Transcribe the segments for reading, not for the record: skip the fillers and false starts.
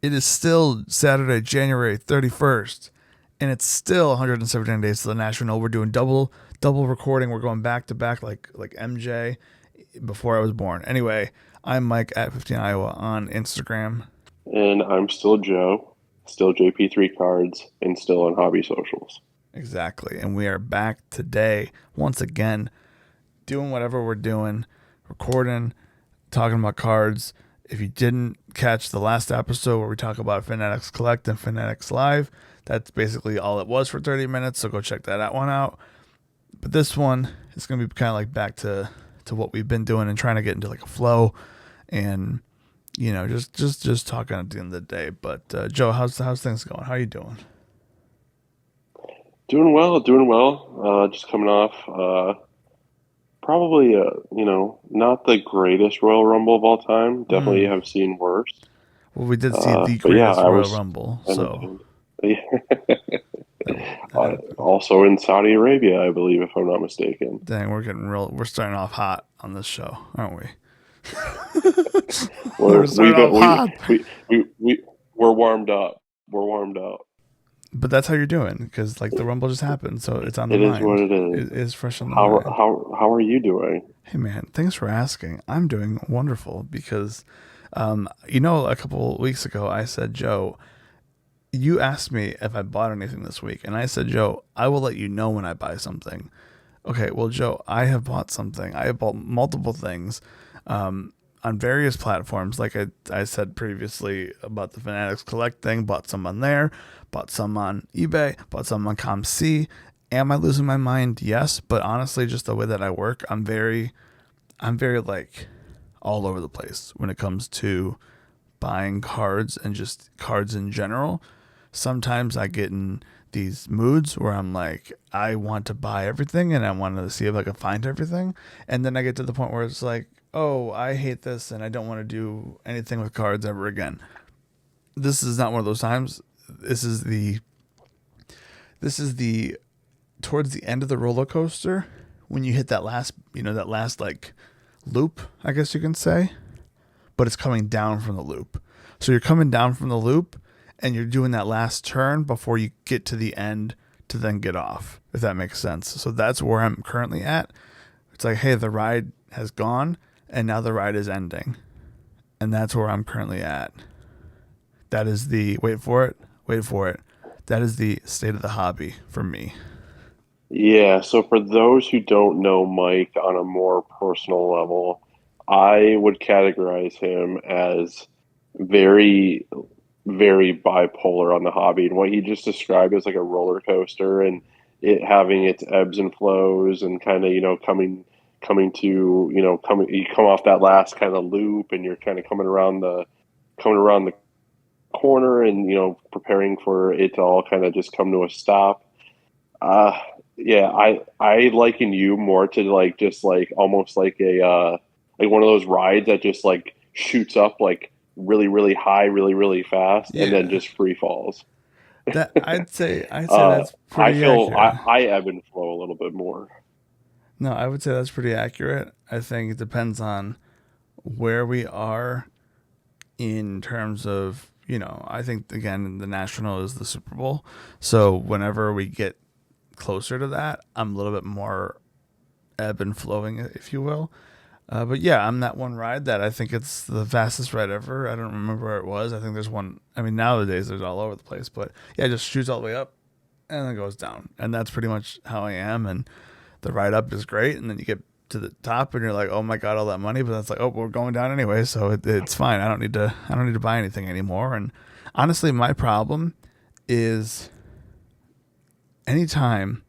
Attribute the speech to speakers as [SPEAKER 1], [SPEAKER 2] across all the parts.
[SPEAKER 1] It is still Saturday, January 31st, and it's still 179 days to the National. We're doing double recording. We're going back to back like MJ before I was born. Anyway, I'm Mike at 15 Iowa on Instagram.
[SPEAKER 2] And I'm still Joe, still JP3 Cards, and still on Hobby Socials.
[SPEAKER 1] Exactly. And we are back today once again doing whatever we're doing, recording, talking about cards. If you didn't catch the last episode where we talk about Fanatics Collect and Fanatics Live, that's basically all it was for 30 minutes, so go check that one out. But this one is going to be kind of like back to what we've been doing and trying to get into like a flow and, you know, just talking at the end of the day. But Joe, how's things going? How you doing?
[SPEAKER 2] Doing well, doing well. Just coming off probably not the greatest Royal Rumble of all time. Definitely have seen worse.
[SPEAKER 1] Well, we did see the
[SPEAKER 2] But yeah,
[SPEAKER 1] greatest
[SPEAKER 2] I
[SPEAKER 1] Royal
[SPEAKER 2] was
[SPEAKER 1] Rumble, so
[SPEAKER 2] entertained. Also in Saudi Arabia, I believe, if I'm not mistaken.
[SPEAKER 1] dang, we're starting off hot on this show, aren't we?
[SPEAKER 2] We're
[SPEAKER 1] We're starting
[SPEAKER 2] we've
[SPEAKER 1] off
[SPEAKER 2] been,
[SPEAKER 1] hot.
[SPEAKER 2] we're warmed up. We're warmed up.
[SPEAKER 1] But that's how you're doing because like the Rumble just happened, so it's on the
[SPEAKER 2] It is what
[SPEAKER 1] mind.
[SPEAKER 2] it is.
[SPEAKER 1] It is fresh on the
[SPEAKER 2] How
[SPEAKER 1] mind.
[SPEAKER 2] how are you doing?
[SPEAKER 1] Hey man, thanks for asking. I'm doing wonderful because, a couple weeks ago I said, Joe, you asked me if I bought anything this week, and I said, Joe, I will let you know when I buy something. Okay, well, Joe, I have bought something. I have bought multiple things on various platforms. Like I said previously about the Fanatics Collect thing, bought some on there, bought some on eBay, bought some on ComC. Am I losing my mind? Yes, but honestly, just the way that I work, I'm very like all over the place when it comes to buying cards and just cards in general. Sometimes I get in these moods where I'm like, I want to buy everything and I want to see if I can find everything. And then I get to the point where it's like, oh, I hate this and I don't want to do anything with cards ever again. This is not one of those times. This is the towards the end of the roller coaster when you hit that last like loop, I guess you can say, but it's coming down from the loop. So you're coming down from the loop and you're doing that last turn before you get to the end to then get off, if that makes sense. So that's where I'm currently at. It's like, hey, the ride has gone and now the ride is ending. And that's where I'm currently at. That is the, wait for it. That is the state of the hobby for me.
[SPEAKER 2] Yeah, so for those who don't know Mike on a more personal level, I would categorize him as very, very bipolar on the hobby. And what he just described as like a roller coaster and it having its ebbs and flows and kind of, coming to, you come off that last kind of loop and you're kind of coming around the corner and, preparing for it to all kind of just come to a stop. Uh, yeah, I liken you more to like just like almost like a like one of those rides that just like shoots up like really really high, really really fast, and then
[SPEAKER 1] Yeah.
[SPEAKER 2] just free falls.
[SPEAKER 1] That I'd say
[SPEAKER 2] Uh,
[SPEAKER 1] that's
[SPEAKER 2] I
[SPEAKER 1] pretty
[SPEAKER 2] feel
[SPEAKER 1] accurate.
[SPEAKER 2] I ebb and flow a little bit more.
[SPEAKER 1] No, I would say that's pretty accurate. I think it depends on where we are in terms of, I think again the national is the Super Bowl. So whenever we get closer to that, I'm a little bit more ebb and flowing, if you will. But yeah, I'm that one ride that I think it's the fastest ride ever. I don't remember where it was. I think there's one. I mean, nowadays there's all over the place, but yeah, it just shoots all the way up and then goes down, and that's pretty much how I am. And the ride up is great, and then you get to the top and you're like, oh my god, all that money, but that's like, oh, we're going down anyway, so it's fine. I don't need to buy anything anymore. And honestly, my problem is anytime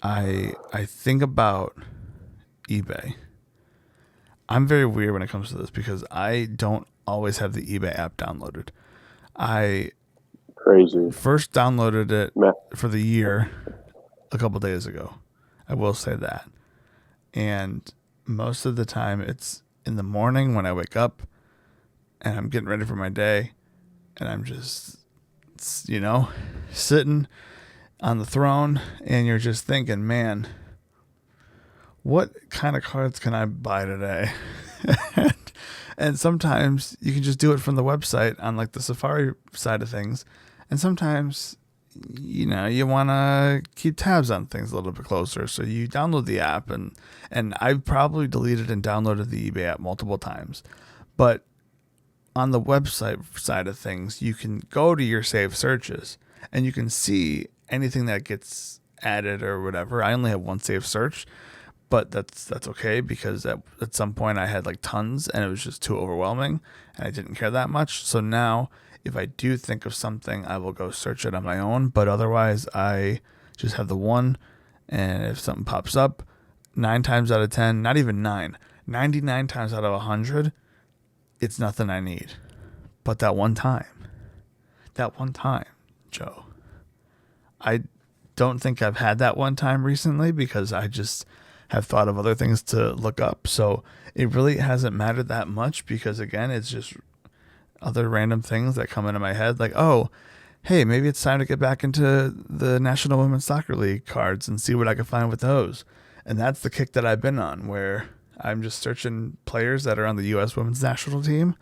[SPEAKER 1] I think about eBay, I'm very weird when it comes to this because I don't always have the eBay app downloaded. I
[SPEAKER 2] Crazy.
[SPEAKER 1] first downloaded it
[SPEAKER 2] Ma-
[SPEAKER 1] for the year a couple days ago. I will say that. And most of the time it's in the morning when I wake up and I'm getting ready for my day and I'm just, sitting on the throne and you're just thinking, man, what kind of cards can I buy today? and, And sometimes you can just do it from the website on like the Safari side of things. And sometimes, you want to keep tabs on things a little bit closer. So you download the app, and I've probably deleted and downloaded the eBay app multiple times. But on the website side of things, you can go to your saved searches and you can see anything that gets added or whatever. I only have one saved search, but that's okay because at some point I had like tons and it was just too overwhelming and I didn't care that much. So now if I do think of something, I will go search it on my own, but otherwise I just have the one, and if something pops up, 9 times out of 10, not even 9, 99 times out of 100, it's nothing I need. But that one time, Joe, I don't think I've had that one time recently because I just have thought of other things to look up. So it really hasn't mattered that much because, again, it's just other random things that come into my head. Like, oh, hey, maybe it's time to get back into the National Women's Soccer League cards and see what I can find with those. And that's the kick that I've been on, where I'm just searching players that are on the U.S. Women's National Team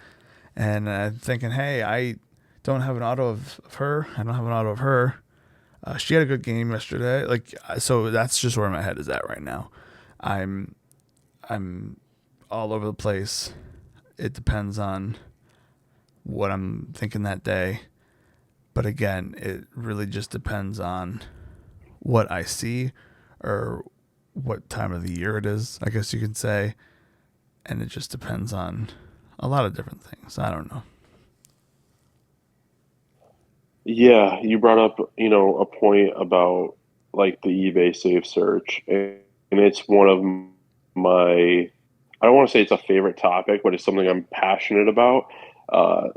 [SPEAKER 1] and thinking, hey, I don't have an auto of her. I don't have an auto of her. She had a good game yesterday. Like, so that's just where my head is at right now. I'm all over the place. It depends on what I'm thinking that day. But again, it really just depends on what I see or what time of the year it is, I guess you could say. And it just depends on a lot of different things. I don't know.
[SPEAKER 2] Yeah, you brought up, a point about like the eBay safe search, and it's one of my, I don't want to say it's a favorite topic, but it's something I'm passionate about. Uh,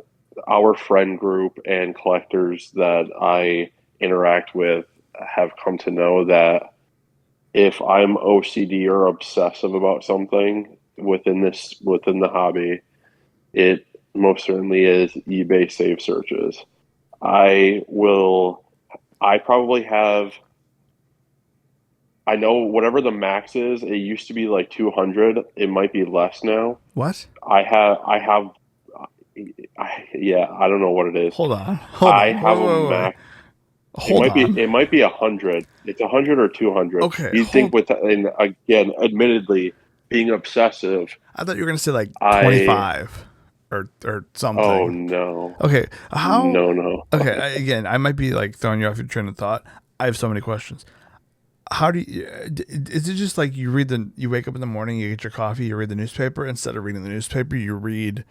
[SPEAKER 2] our friend group and collectors that I interact with have come to know that if I'm OCD or obsessive about something within the hobby, it most certainly is eBay save searches. I will. I probably have. I know whatever the max is. It used to be like 200. It might be less now.
[SPEAKER 1] What?
[SPEAKER 2] I have. I have. Yeah. I don't know what it is.
[SPEAKER 1] Hold on. Hold
[SPEAKER 2] I
[SPEAKER 1] on. Wait,
[SPEAKER 2] have a
[SPEAKER 1] wait, wait, wait.
[SPEAKER 2] max. It
[SPEAKER 1] Hold
[SPEAKER 2] might be.
[SPEAKER 1] on.
[SPEAKER 2] It might be 100. It's 100 or 200.
[SPEAKER 1] Okay,
[SPEAKER 2] You'd think
[SPEAKER 1] hold.
[SPEAKER 2] with, and again, admittedly, being obsessive,
[SPEAKER 1] I thought you were going to say like
[SPEAKER 2] I.
[SPEAKER 1] 25 or
[SPEAKER 2] Oh
[SPEAKER 1] something.
[SPEAKER 2] no.
[SPEAKER 1] Okay. How?
[SPEAKER 2] No, no.
[SPEAKER 1] Okay. Again, I might be like throwing you off your train of thought. I have so many questions. How do you, is it just like you wake up in the morning, you get your coffee, you read the newspaper? Instead of reading the newspaper, you read,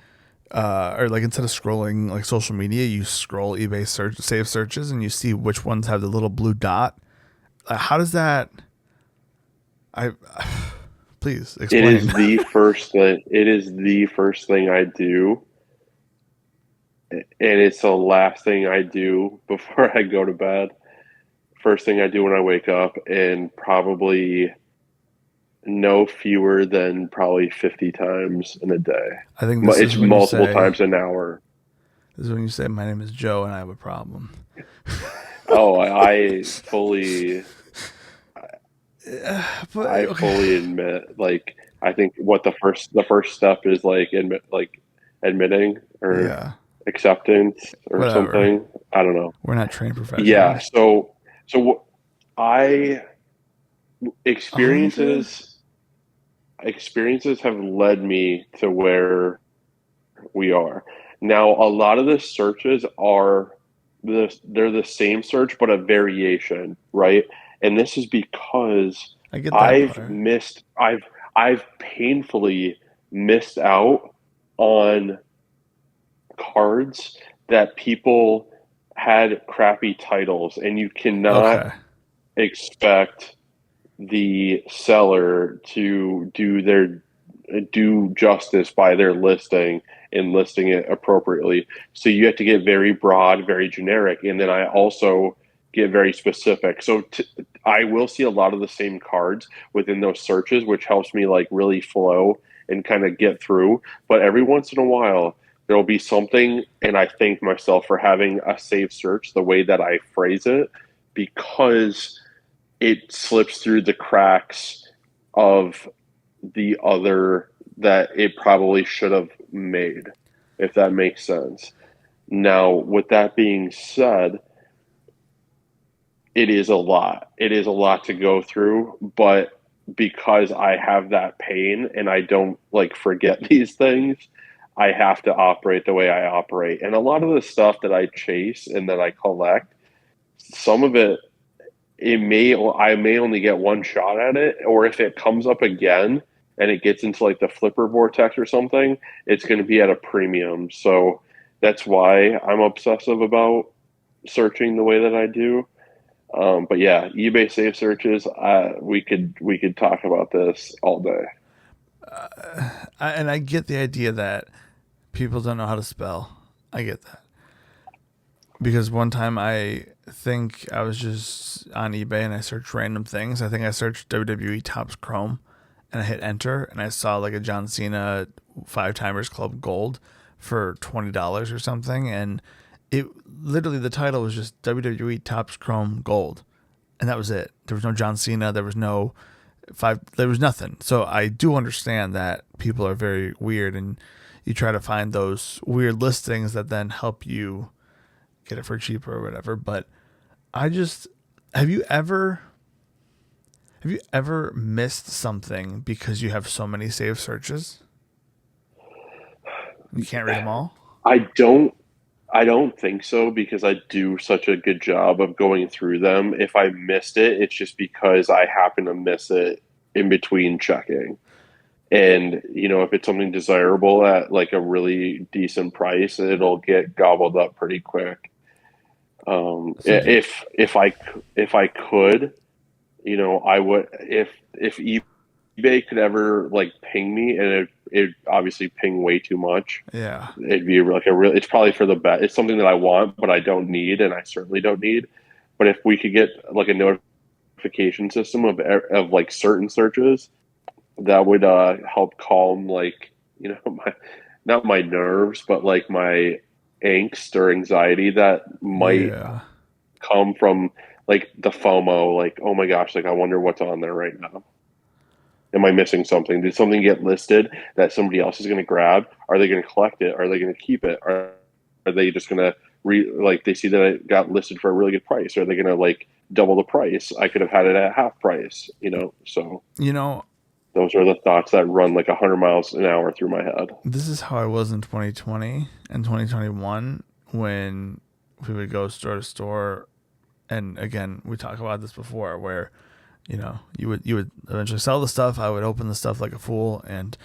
[SPEAKER 1] or like instead of scrolling like social media, you scroll eBay save searches and you see which ones have the little blue dot. How does that, I, please
[SPEAKER 2] It
[SPEAKER 1] explain.
[SPEAKER 2] is the first thing. It is the first thing I do, and it's the last thing I do before I go to bed. First thing I do when I wake up, and probably no fewer than probably 50 times in a day.
[SPEAKER 1] I think this is
[SPEAKER 2] It's
[SPEAKER 1] when you
[SPEAKER 2] multiple
[SPEAKER 1] say,
[SPEAKER 2] times an hour.
[SPEAKER 1] this is when you say, my name is Joe and I have a problem.
[SPEAKER 2] Oh,
[SPEAKER 1] But
[SPEAKER 2] I
[SPEAKER 1] okay.
[SPEAKER 2] fully admit, like, I think what the first step is like admitting or
[SPEAKER 1] Yeah.
[SPEAKER 2] acceptance or
[SPEAKER 1] Whatever.
[SPEAKER 2] something. I don't know.
[SPEAKER 1] We're not trained
[SPEAKER 2] Yeah.
[SPEAKER 1] professionals.
[SPEAKER 2] So I
[SPEAKER 1] A hundred?
[SPEAKER 2] experiences experiences have led me to where we are now. A lot of the searches are they're the same search but a variation, right? And this is because
[SPEAKER 1] I get that
[SPEAKER 2] I've
[SPEAKER 1] part.
[SPEAKER 2] missed I've I've painfully missed out on cards that people had crappy titles, and you cannot
[SPEAKER 1] Okay.
[SPEAKER 2] expect the seller to do justice by their listing and listing it appropriately. So you have to get very broad, very generic, and then I also get very specific. I will see a lot of the same cards within those searches, which helps me like really flow and kind of get through. But every once in a while, there will be something, and I thank myself for having a safe search the way that I phrase it, because it slips through the cracks of the other that it probably should have made, if that makes sense. Now, with that being said, it is a lot. It is a lot to go through, but because I have that pain and I don't like forget these things, I have to operate the way I operate. And a lot of the stuff that I chase and that I collect, some of it, I may only get one shot at it, or if it comes up again and it gets into like the flipper vortex or something, it's going to be at a premium. So that's why I'm obsessive about searching the way that I do. But yeah, eBay safe searches. We could talk about this all day.
[SPEAKER 1] And I get the idea that people don't know how to spell. I get that. Because one time I think I was just on eBay and I searched random things. I think I searched WWE Topps Chrome and I hit enter and I saw like a John Cena 5 Timers Club Gold for $20 or something. And it literally, the title was just WWE Topps Chrome Gold. And that was it. There was no John Cena. There was no there was nothing. So I do understand that people are very weird and you try to find those weird listings that then help you get it for cheaper or whatever. But I just, have you ever missed something because you have so many saved searches? You can't read them all?
[SPEAKER 2] I don't. I don't think so because I do such a good job of going through them. If I missed it, it's just because I happen to miss it in between checking. And, if it's something desirable at like a really decent price, it'll get gobbled up pretty quick.
[SPEAKER 1] So do,
[SPEAKER 2] If I could, I would, if eBay could ever like ping me, and it obviously ping way too much.
[SPEAKER 1] yeah.
[SPEAKER 2] It'd be like a real. It's probably for the best. It's something that I want, but I don't need, and I certainly don't need. But if we could get like a notification system of like certain searches, that would help calm like my not my nerves, but like my angst or anxiety that might
[SPEAKER 1] Yeah.
[SPEAKER 2] come from like the FOMO. Like, oh my gosh, like I wonder what's on there right now. Am I missing something? Did something get listed that somebody else is going to grab? Are they going to collect it? Are they going to keep it? Are they just going to like they see that it got listed for a really good price? Are they going to like double the price? I could have had it at half price, So
[SPEAKER 1] You know,
[SPEAKER 2] those are the thoughts that run like 100 miles an hour through my head.
[SPEAKER 1] this is how I was in 2020 and 2021 when we would go store to store. And again, we talked about this before where, you would eventually sell the stuff. I would open the stuff like a fool. And,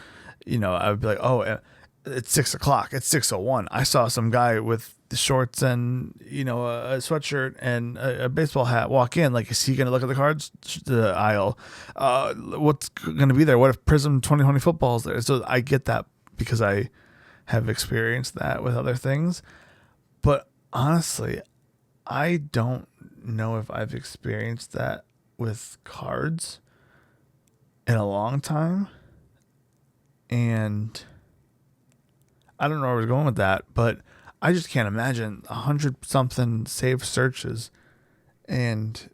[SPEAKER 1] I would be like, oh, it's 6 o'clock. It's 6:01. I saw some guy with shorts and, a sweatshirt and a baseball hat walk in. Like, is he going to look at the cards, the aisle? What's going to be there? What if Prism 2020 football is there? So I get that because I have experienced that with other things. But honestly, I don't know if I've experienced that with cards in a long time. And I don't know where I was going with that, but I just can't imagine 100 something saved searches. And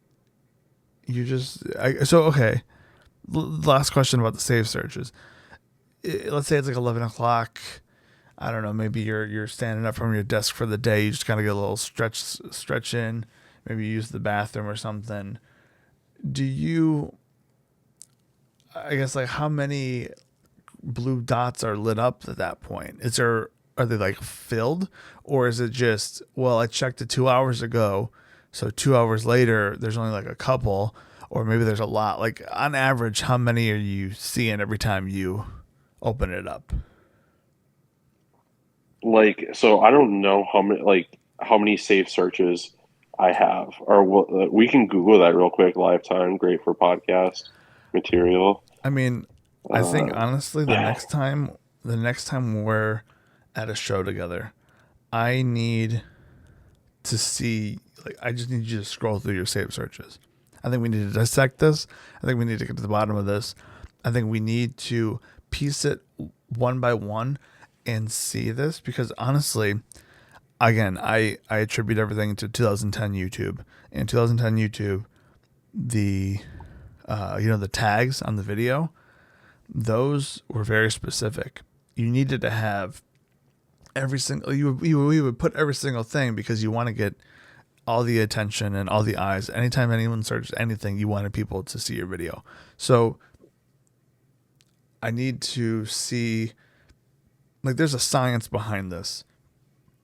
[SPEAKER 1] okay. Last question about the save searches. Let's say it's like 11 o'clock. I don't know. Maybe you're standing up from your desk for the day. You just kind of get a little stretch in. Maybe you use the bathroom or something. Do you, I guess, like how many blue dots are lit up at that point? Are they like filled, or is it just, well, I checked it 2 hours ago, so 2 hours later there's only like a couple, or maybe there's a lot? Like on average, how many are you seeing every time you open it up?
[SPEAKER 2] Like, so I don't know how many safe searches I have, or we can Google that real quick. Live time, great for podcast material.
[SPEAKER 1] I mean, I think
[SPEAKER 2] Uh,
[SPEAKER 1] honestly, the next time we're at a show together, I need to see, like, I just need you to scroll through your save searches. I think we need to dissect this. I think we need to get to the bottom of this. I think we need to piece it one by one and see this, because honestly, again, I attribute everything to 2010 YouTube. In 2010 YouTube, the the tags on the video, those were very specific. You needed to have every single you would put every single thing because you want to get all the attention and all the eyes. Anytime anyone searches anything, you wanted people to see your video. So I need to see, like, there's a science behind this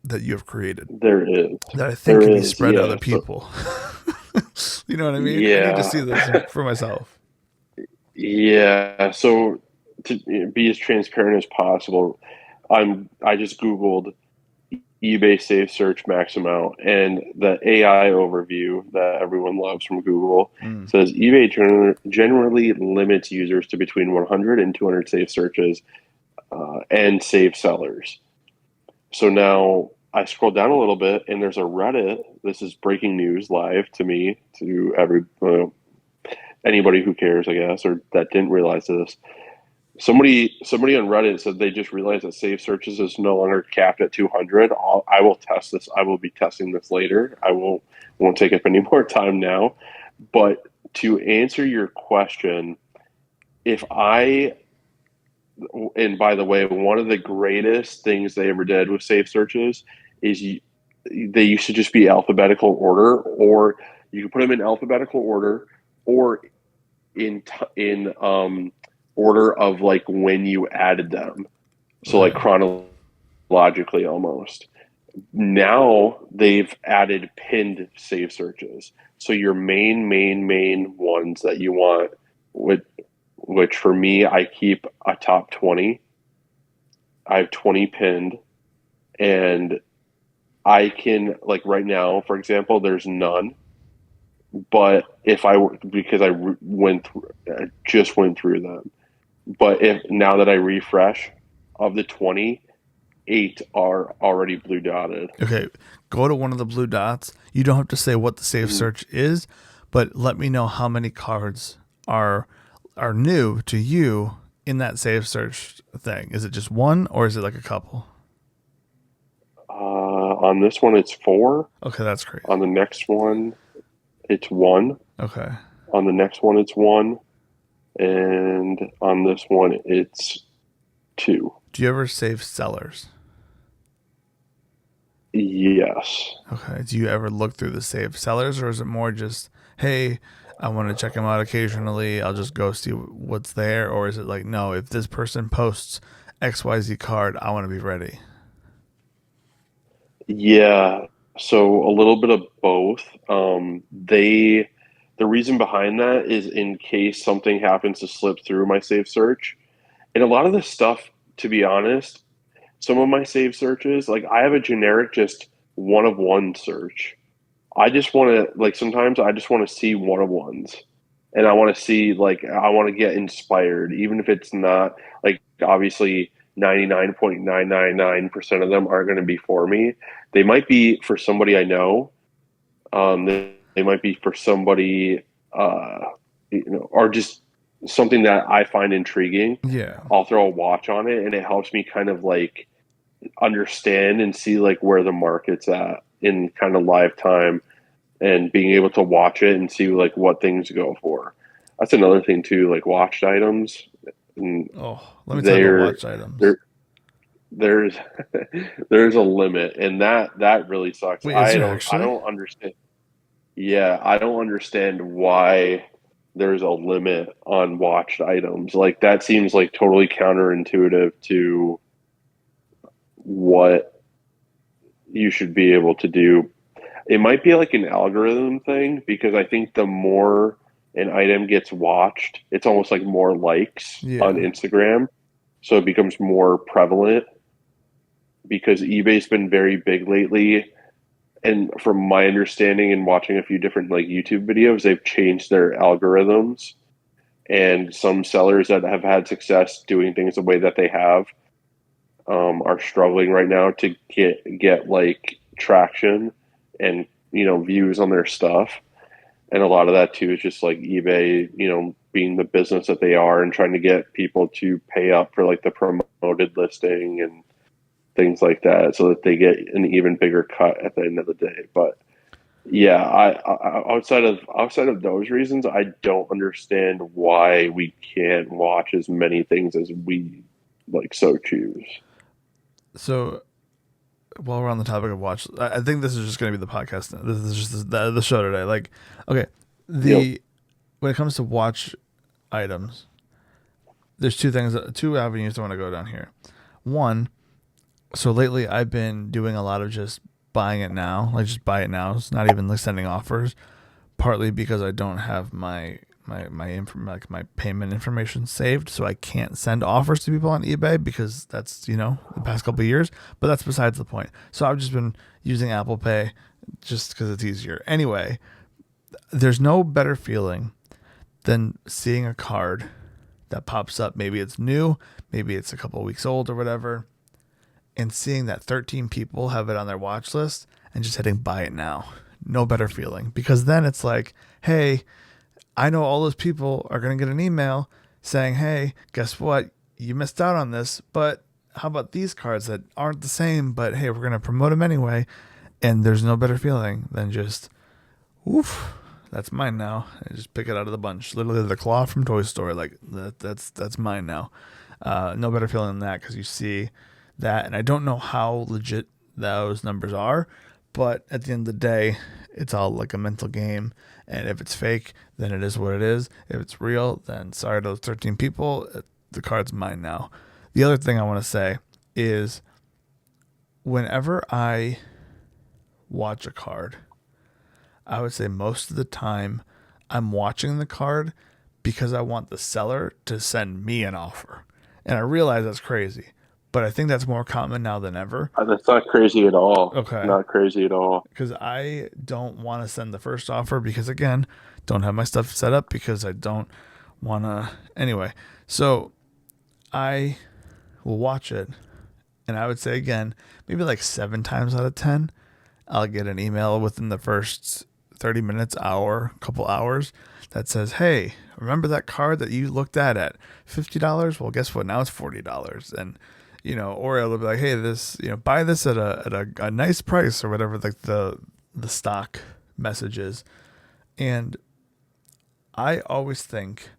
[SPEAKER 1] that you have created
[SPEAKER 2] There is.
[SPEAKER 1] that I think
[SPEAKER 2] There
[SPEAKER 1] can be
[SPEAKER 2] is,
[SPEAKER 1] spread to
[SPEAKER 2] yeah.
[SPEAKER 1] other people. You know what I mean? I need to
[SPEAKER 2] Yeah.
[SPEAKER 1] see this for myself.
[SPEAKER 2] Yeah. So to be as transparent as possible, I just Googled eBay Safe Search Max Amount, and the AI overview that everyone loves from Google
[SPEAKER 1] Mm.
[SPEAKER 2] says eBay generally limits users to between 100 and 200 safe searches and safe sellers. So now I scroll down a little bit, and there's a Reddit. This is breaking news live to me, to anybody who cares, I guess, or that didn't realize this. Somebody on Reddit said they just realized that safe searches is no longer capped at 200. I will test this. I will be testing this later. I won't take up any more time now. But to answer your question, if I and by the way, one of the greatest things they ever did with safe searches is they used to just be alphabetical order, or you could put them in alphabetical order, or in order of like when you added them. So like
[SPEAKER 1] Okay.
[SPEAKER 2] chronologically almost. Now they've added pinned save searches. So your main ones that you want would, which for me, I keep a top 20. I have 20 pinned, and I can, like right now, for example, there's none. But if I were, because I just went through them. But if now that I refresh, of the 20, 8 are already blue dotted.
[SPEAKER 1] Okay. Go to one of the blue dots. You don't have to say what the safe
[SPEAKER 2] Mhm.
[SPEAKER 1] search is, but let me know how many cards are new to you in that safe search thing. Is it just one or is it like a couple?
[SPEAKER 2] On this one, it's 4.
[SPEAKER 1] Okay, that's crazy.
[SPEAKER 2] On the next one, it's 1.
[SPEAKER 1] Okay.
[SPEAKER 2] On the next one, it's 1. And on this one, it's 2.
[SPEAKER 1] Do you ever save sellers?
[SPEAKER 2] Yes.
[SPEAKER 1] Okay. Do you ever look through the save sellers, or is it more just, hey, I want to check them out occasionally. I'll just go see what's there, or is it like, no, if this person posts XYZ card, I want to be ready.
[SPEAKER 2] Yeah. So a little bit of both. The reason behind that is in case something happens to slip through my save search. And a lot of this stuff, to be honest, some of my save searches, like I have a generic just one of one search. I just want to, like, sometimes I just want to see one of ones. And I want to see, like, I want to get inspired, even if it's not, like, obviously 99.999% of them aren't going to be for me. They might be for somebody I know. They might be for somebody, or just something that I find intriguing.
[SPEAKER 1] Yeah.
[SPEAKER 2] I'll throw a watch on it, and it helps me kind of like understand and see like where the market's at in kind of live time, and being able to watch it and see like what things go for. That's another thing too, like watched items. And
[SPEAKER 1] Oh, let me talk about
[SPEAKER 2] they're
[SPEAKER 1] watch items.
[SPEAKER 2] they're there's there's a limit, and that really sucks.
[SPEAKER 1] Wait, is there
[SPEAKER 2] I
[SPEAKER 1] actually?
[SPEAKER 2] don't understand. Yeah, I don't understand why there's a limit on watched items. Like that seems like totally counterintuitive to what you should be able to do. It might be like an algorithm thing, because I think the more an item gets watched, it's almost like more likes on
[SPEAKER 1] Yeah.
[SPEAKER 2] Instagram. So it becomes more prevalent, because eBay's been very big lately. And from my understanding and watching a few different like YouTube videos, they've changed their algorithms. And some sellers that have had success doing things the way that they have, are struggling right now to get like traction and views on their stuff. And a lot of that too is just like eBay, being the business that they are and trying to get people to pay up for like the promoted listing and things like that, so that they get an even bigger cut at the end of the day. But Yeah, outside of those reasons, I don't understand why we can't watch as many things as we like so choose.
[SPEAKER 1] So while we're on the topic of watch, I think this is just going to be the podcast. This is just the show today. Like, okay,
[SPEAKER 2] Yep.
[SPEAKER 1] the when it comes to watch items, there's two avenues I want to go down here. One, so lately I've been doing a lot of just buying it now, like just buy it now. It's not even like sending offers. Partly because I don't have like my payment information saved, so I can't send offers to people on eBay because that's the past couple of years. But that's besides the point. So I've just been using Apple Pay just because it's easier. Anyway, there's no better feeling than seeing a card that pops up. Maybe it's new, maybe it's a couple of weeks old or whatever, and seeing that 13 people have it on their watch list and just hitting buy it now. No better feeling because then it's like, hey, I know all those people are going to get an email saying, hey, guess what? You missed out on this, but how about these cards that aren't the same, but hey, we're going to promote them anyway. And there's no better feeling than just, oof, that's mine now. I just pick it out of the bunch. Literally the claw from Toy Story. Like that's mine now. No better feeling than that because you see that. And I don't know how legit those numbers are, but at the end of the day, it's all like a mental game. And if it's fake, then it is what it is. If it's real, then sorry to those 13 people. The card's mine now. The other thing I want to say is whenever I watch a card, I would say most of the time I'm watching the card because I want the seller to send me an offer. And I realize that's crazy, but I think that's more common now than ever.
[SPEAKER 2] That's not crazy at all.
[SPEAKER 1] Okay.
[SPEAKER 2] Not crazy at all.
[SPEAKER 1] Because I don't want to send the first offer because, again, don't have my stuff set up because I don't want to. Anyway, so I will watch it. And I would say, again, maybe like 7 times out of 10, I'll get an email within the first 30 minutes, hour, couple hours that says, hey, remember that card that you looked at $50? Well, guess what? Now it's $40. And, or it'll be like, hey, this, buy this at a nice price or whatever, like the stock message is. And I always think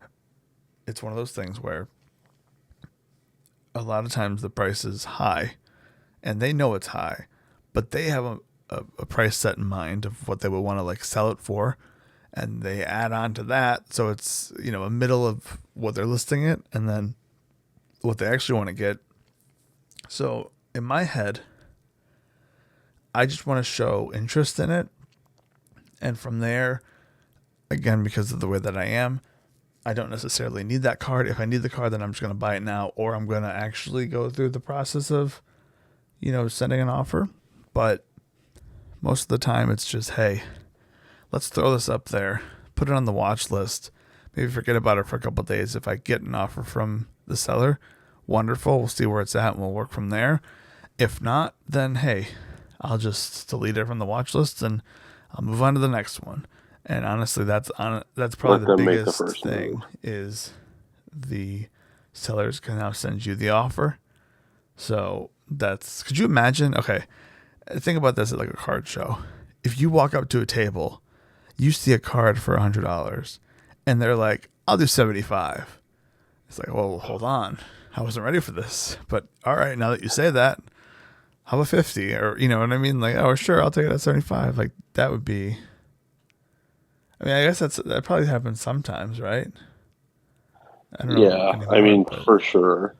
[SPEAKER 1] it's one of those things where a lot of times the price is high and they know it's high, but they have a price set in mind of what they would want to like sell it for, and they add on to that, so it's a middle of what they're listing it and then what they actually want to get. So in my head, I just want to show interest in it, and from there, again, because of the way that I am, I don't necessarily need that card. If I need the card, then I'm just going to buy it now, or I'm going to actually go through the process of sending an offer. But most of the time it's just, hey, let's throw this up there, put it on the watch list, maybe forget about it for a couple of days. If I get an offer from the seller, wonderful, we'll see where it's at and we'll work from there. If not, then hey, I'll just delete it from the watch list and I'll move on to the next one. And honestly, that's probably
[SPEAKER 2] Let
[SPEAKER 1] the
[SPEAKER 2] them make the
[SPEAKER 1] biggest
[SPEAKER 2] first move.
[SPEAKER 1] thing is the sellers can now send you the offer. So could you imagine? Okay, think about this at like a card show. If you walk up to a table, you see a card for $100, and they're like, "I'll do 75." It's like, well, hold on, I wasn't ready for this. But all right, now that you say that, how about 50? Or you know what I mean? Like, oh, sure, I'll take it at 75. Like that would be. I mean, I guess that probably happens sometimes, right? I don't know
[SPEAKER 2] Yeah, I
[SPEAKER 1] anymore,
[SPEAKER 2] mean,
[SPEAKER 1] but
[SPEAKER 2] for sure.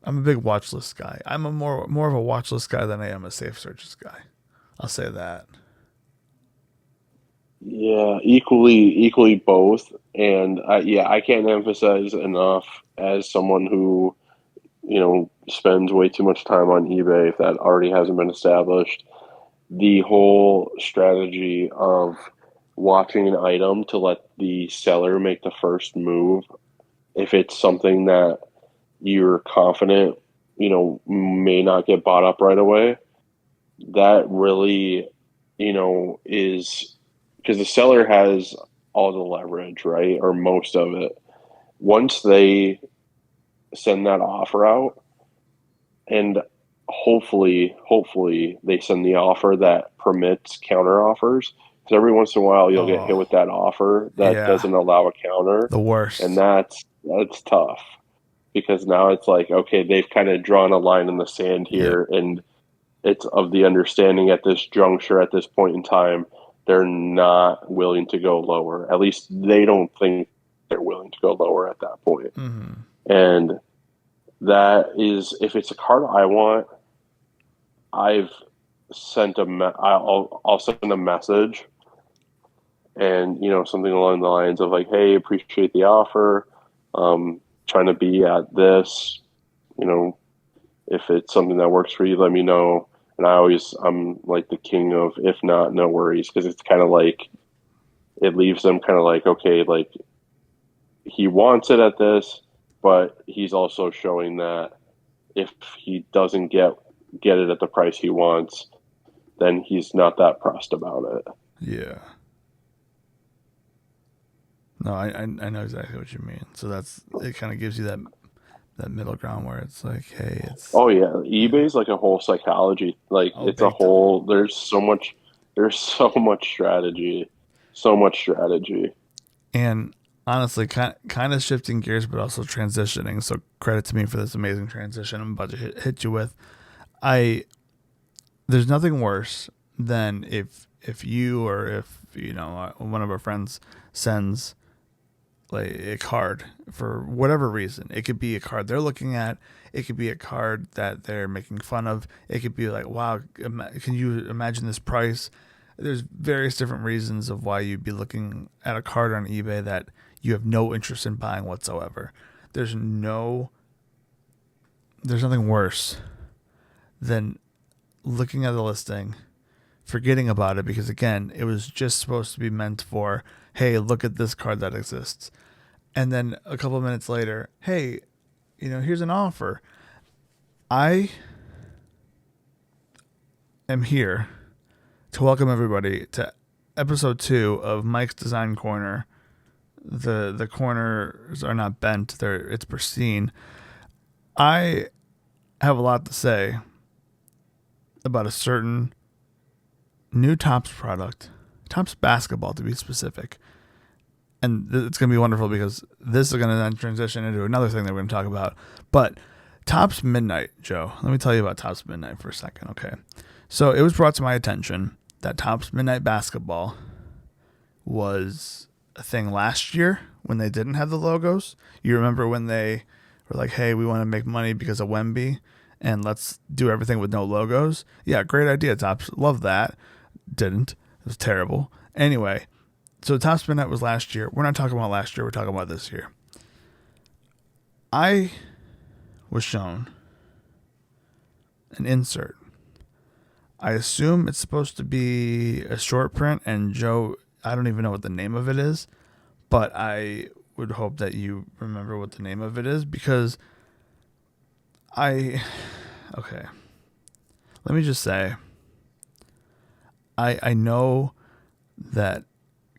[SPEAKER 1] I'm a big watch list guy. I'm a more of a watch list guy than I am a safe searches guy. I'll say that.
[SPEAKER 2] Yeah, equally both. And yeah, I can't emphasize enough as someone who, spends way too much time on eBay if that already hasn't been established. The whole strategy of watching an item to let the seller make the first move, if it's something that you're confident, may not get bought up right away, that really, is because the seller has all the leverage, right? Or most of it. Once they send that offer out, and hopefully they send the offer that permits counter offers. Because every once in a while you'll get hit
[SPEAKER 1] Oh,
[SPEAKER 2] with that offer that
[SPEAKER 1] yeah,
[SPEAKER 2] doesn't allow a counter,
[SPEAKER 1] the
[SPEAKER 2] and
[SPEAKER 1] worst.
[SPEAKER 2] that's tough because now it's like, okay, they've kind of drawn a line in the sand
[SPEAKER 1] Yep.
[SPEAKER 2] here, and it's of the understanding at this juncture, at this point in time, they're not willing to go lower. At least they don't think they're willing to go lower at that point.
[SPEAKER 1] Hmm.
[SPEAKER 2] And that is, if it's a card I want, I've I'll send a message, and something along the lines of like, hey, appreciate the offer, trying to be at this, you know if it's something that works for you, let me know. And I'm like the king of if not, no worries, because it's kind of like it leaves them kind of like, okay, like he wants it at this, but he's also showing that if he doesn't get it at the price he wants, then he's not that pressed about it.
[SPEAKER 1] Yeah. No, I know exactly what you mean. So that's it. Kind of gives you that middle ground where it's like, hey, it's
[SPEAKER 2] Oh yeah,
[SPEAKER 1] yeah,
[SPEAKER 2] eBay's like a whole psychology. Like
[SPEAKER 1] oh,
[SPEAKER 2] it's a
[SPEAKER 1] big time.
[SPEAKER 2] whole. There's so much strategy, so much strategy.
[SPEAKER 1] And honestly, kind of shifting gears, but also transitioning. So credit to me for this amazing transition I'm about to hit you with. I There's nothing worse than if you or if one of our friends sends like a card for whatever reason. It could be a card they're looking at. It could be a card that they're making fun of. It could be like, wow, can you imagine this price? There's various different reasons of why you'd be looking at a card on eBay that you have no interest in buying whatsoever. There's no, there's nothing worse than looking at the listing, forgetting about it because again, it was just supposed to be meant for, hey, look at this card that exists. And then a couple of minutes later, hey, here's an offer. I am here to welcome everybody to episode 2 of Mike's Design Corner. The corners are not bent; it's pristine. I have a lot to say about a certain new Topps product, Topps basketball to be specific. And it's going to be wonderful because this is going to then transition into another thing that we're going to talk about. But Topps Midnight, Joe, let me tell you about Topps Midnight for a second, okay? So it was brought to my attention that Topps Midnight Basketball was a thing last year when they didn't have the logos. You remember when they were like, hey, we want to make money because of Wemby and let's do everything with no logos? Yeah, great idea, Topps. Love that. Didn't. It was terrible. Anyway, so Topps Midnight was last year. We're not talking about last year. We're talking about this year. I was shown an insert. I assume it's supposed to be a short print, and Joe, I don't even know what the name of it is, but I would hope that you remember what the name of it is because okay, let me just say, I know that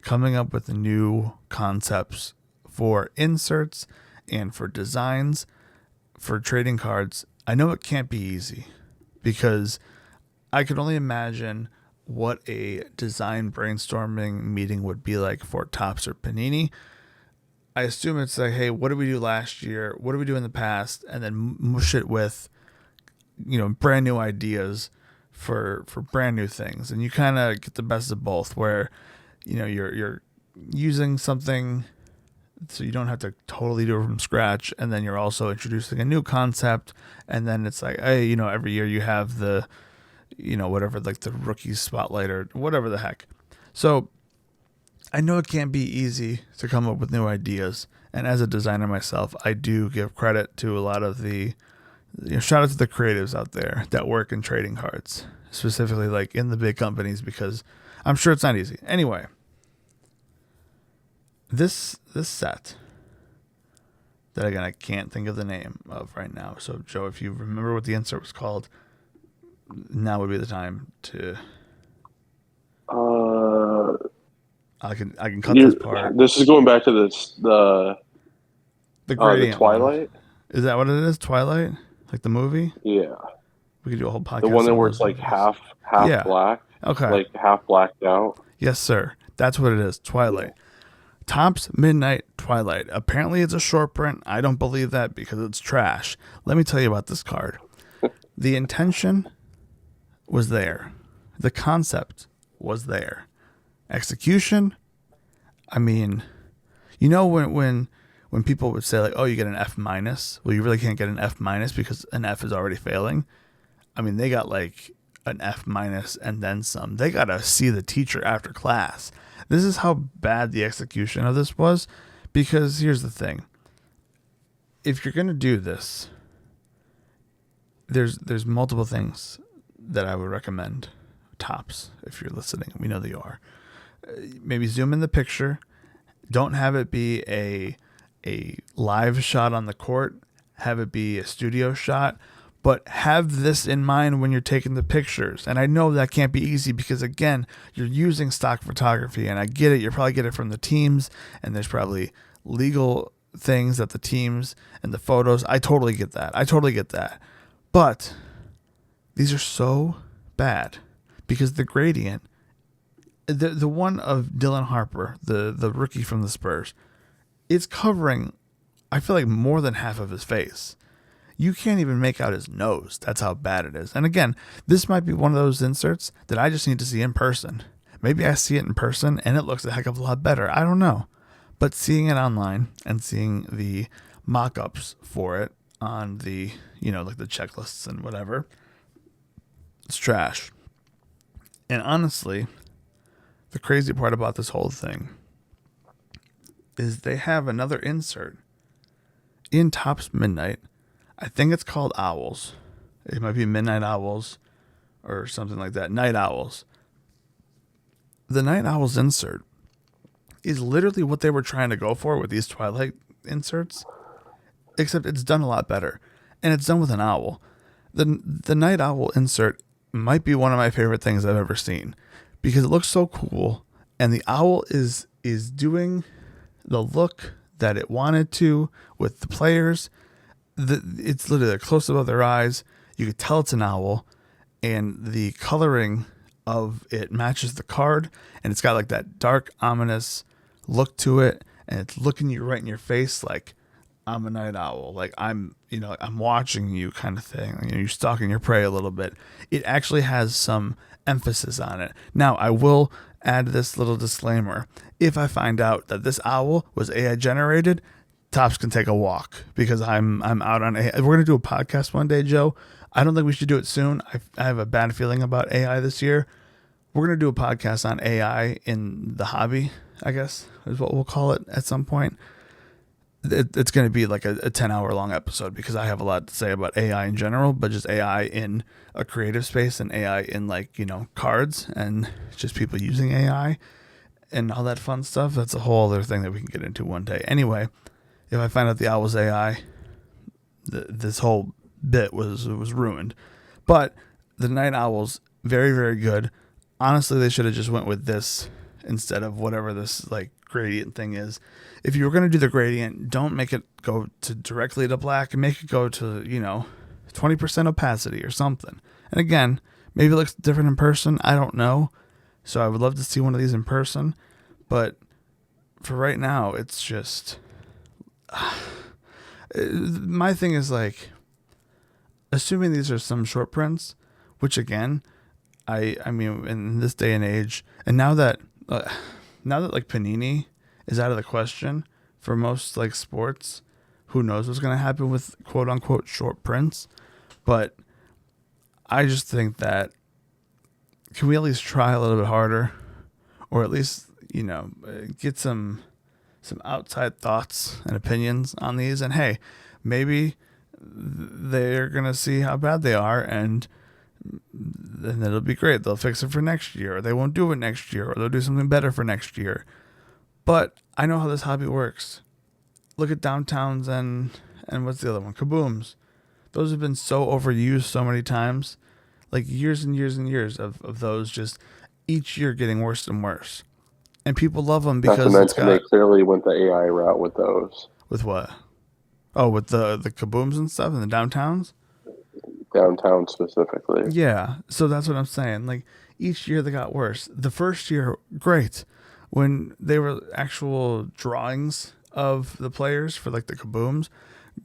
[SPEAKER 1] coming up with new concepts for inserts and for designs for trading cards, I know it can't be easy because I could only imagine what a design brainstorming meeting would be like for Topps or Panini. I assume it's like, hey, what did we do last year? What did we do in the past? And then mush it with, brand new ideas for brand new things. And you kind of get the best of both where, you're using something so you don't have to totally do it from scratch, and then you're also introducing a new concept, and then it's like, hey, every year you have the whatever, like the rookie spotlight or whatever the heck. So I know it can't be easy to come up with new ideas, and as a designer myself, I do give credit to a lot of the shout out to the creatives out there that work in trading cards, specifically like in the big companies, because I'm sure it's not easy. Anyway, this set that again I can't think of the name of right now. So Joe, if you remember what the insert was called, now would be the time to.
[SPEAKER 2] Uh,
[SPEAKER 1] I can cut
[SPEAKER 2] you're,
[SPEAKER 1] this part.
[SPEAKER 2] this is going back to
[SPEAKER 1] The
[SPEAKER 2] the
[SPEAKER 1] gradient one.
[SPEAKER 2] Twilight.
[SPEAKER 1] Is that what it is? Twilight? Like the movie?
[SPEAKER 2] Yeah,
[SPEAKER 1] We could do a whole
[SPEAKER 2] The
[SPEAKER 1] podcast
[SPEAKER 2] one that
[SPEAKER 1] on
[SPEAKER 2] where
[SPEAKER 1] those
[SPEAKER 2] it's like
[SPEAKER 1] movies.
[SPEAKER 2] half
[SPEAKER 1] Yeah.
[SPEAKER 2] black,
[SPEAKER 1] Okay.
[SPEAKER 2] like half blacked out.
[SPEAKER 1] Yes, sir. That's what it is. Twilight. Topps Midnight Twilight. Apparently, it's a short print. I don't believe that because it's trash. Let me tell you about this card. The intention was there. The concept was there. Execution. I mean, you know when people would say like, "Oh, you get an F minus." Well, you really can't get an F minus because an F is already failing. I mean, they got like an F minus and then some. They got to see the teacher after class. This is how bad the execution of this was, because here's the thing. If you're going to do this, there's multiple things that I would recommend. Topps, if you're listening, we know that you are. Maybe zoom in the picture. Don't have it be a live shot on the court. Have it be a studio shot. But have this in mind when you're taking the pictures. And I know that can't be easy because, again, you're using stock photography. And I get it. You probably get it from the teams. And there's probably legal things that the teams and the photos. I totally get that. But these are so bad because the gradient, the one of Dylan Harper, the rookie from the Spurs, it's covering, I feel like, more than half of his face. You can't even make out his nose. That's how bad it is. And again, this might be one of those inserts that I just need to see in person. Maybe I see it in person and it looks a heck of a lot better. I don't know. But seeing it online and seeing the mock-ups for it on the, like the checklists and whatever, it's trash. And honestly, the crazy part about this whole thing is they have another insert in Topps Midnight. I think it's called Owls. It might be Midnight Owls or something like that. Night Owls. The Night Owls insert is literally what they were trying to go for with these Twilight inserts, except it's done a lot better. And it's done with an owl. The Night Owl insert might be one of my favorite things I've ever seen because it looks so cool. And the owl is doing the look that it wanted to with the players. It's literally a close-up of their eyes. You could tell it's an owl, and the coloring of it matches the card, and it's got like that dark, ominous look to it, and it's looking you right in your face like, I'm a night owl, like I'm watching you kind of thing. You're stalking your prey a little bit. It actually has some emphasis on it. Now, I will add this little disclaimer. If I find out that this owl was AI generated, Topps can take a walk because I'm out on AI. We're going to do a podcast one day, Joe. I don't think we should do it soon. I have a bad feeling about AI this year. We're going to do a podcast on AI in the hobby, I guess is what we'll call it at some point. It's going to be like a 10-hour long episode because I have a lot to say about AI in general, but just AI in a creative space and AI in cards and just people using AI and all that fun stuff. That's a whole other thing that we can get into one day. Anyway, if I find out the owl's AI, this whole bit was ruined. But the Night Owls, very, very good. Honestly, they should have just went with this instead of whatever this gradient thing is. If you were going to do the gradient, don't make it go to directly to black and make it go to 20% opacity or something. And again, maybe it looks different in person. I don't know. So I would love to see one of these in person. But for right now, it's just... my thing is assuming these are some short prints, which again, I mean, in this day and age, and now that Panini is out of the question for most sports, who knows what's going to happen with quote unquote short prints. But I just think that, can we at least try a little bit harder, or at least get some outside thoughts and opinions on these? And hey, maybe they're gonna see how bad they are, and then it'll be great. They'll fix it for next year, or they won't do it next year, or they'll do something better for next year. But I know how this hobby works. Look at Downtowns and what's the other one? Kabooms. Those have been so overused so many times, years and years and years of those, just each year getting worse and worse. And people love them because
[SPEAKER 2] they clearly went the AI route with those.
[SPEAKER 1] With what? Oh, with the Kabooms and stuff and the Downtowns?
[SPEAKER 2] downtown specifically.
[SPEAKER 1] Yeah, so that's what I'm saying. Like each year they got worse. The first year, great, when they were actual drawings of the players for like the kabooms,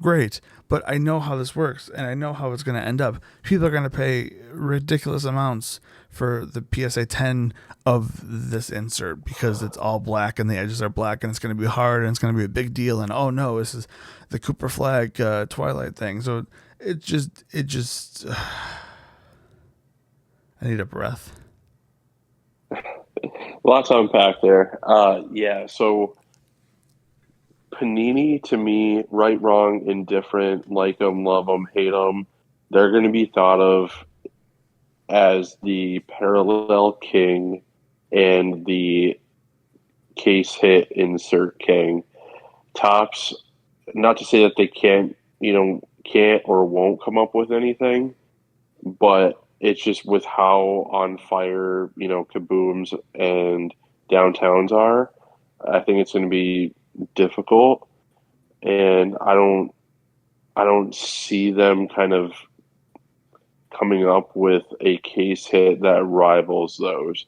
[SPEAKER 1] great. But I know how this works, and I know how it's going to end up. People are going to pay ridiculous amounts for the PSA 10 of this insert because it's all black and the edges are black, and it's going to be hard and it's going to be a big deal. And oh no, this is the Cooper Flag Twilight thing. So it just I need a breath.
[SPEAKER 2] Lots to unpack there. Yeah, so Panini to me, right, wrong, indifferent, like them, love them, hate them, they're going to be thought of as the parallel king and the case hit insert king. Tops, not to say that they can't or won't come up with anything, but it's just with how on fire, kabooms and downtowns are. I think it's going to be difficult, and I don't see them kind of coming up with a case hit that rivals those.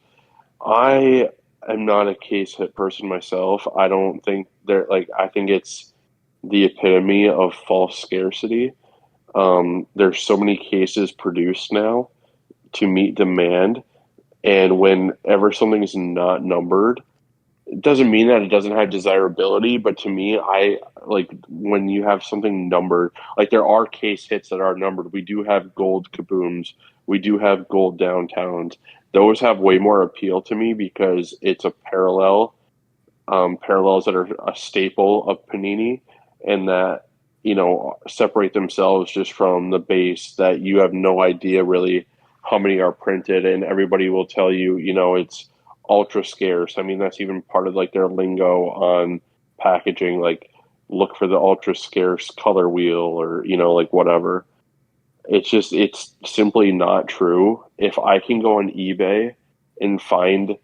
[SPEAKER 2] I am not a case hit person myself. I don't think they're like, I think it's the epitome of false scarcity. There's so many cases produced now to meet demand, and whenever something is not numbered, it doesn't mean that it doesn't have desirability, but to me, I like when you have something numbered, like there are case hits that are numbered. We do have gold kabooms, we do have gold downtowns. Those have way more appeal to me because it's a parallels that are a staple of Panini, and that separate themselves just from the base that you have no idea really how many are printed, and everybody will tell you, it's ultra scarce. I mean, that's even part of like their lingo on packaging, like look for the ultra scarce color wheel or like whatever. It's simply not true. If I can go on eBay and find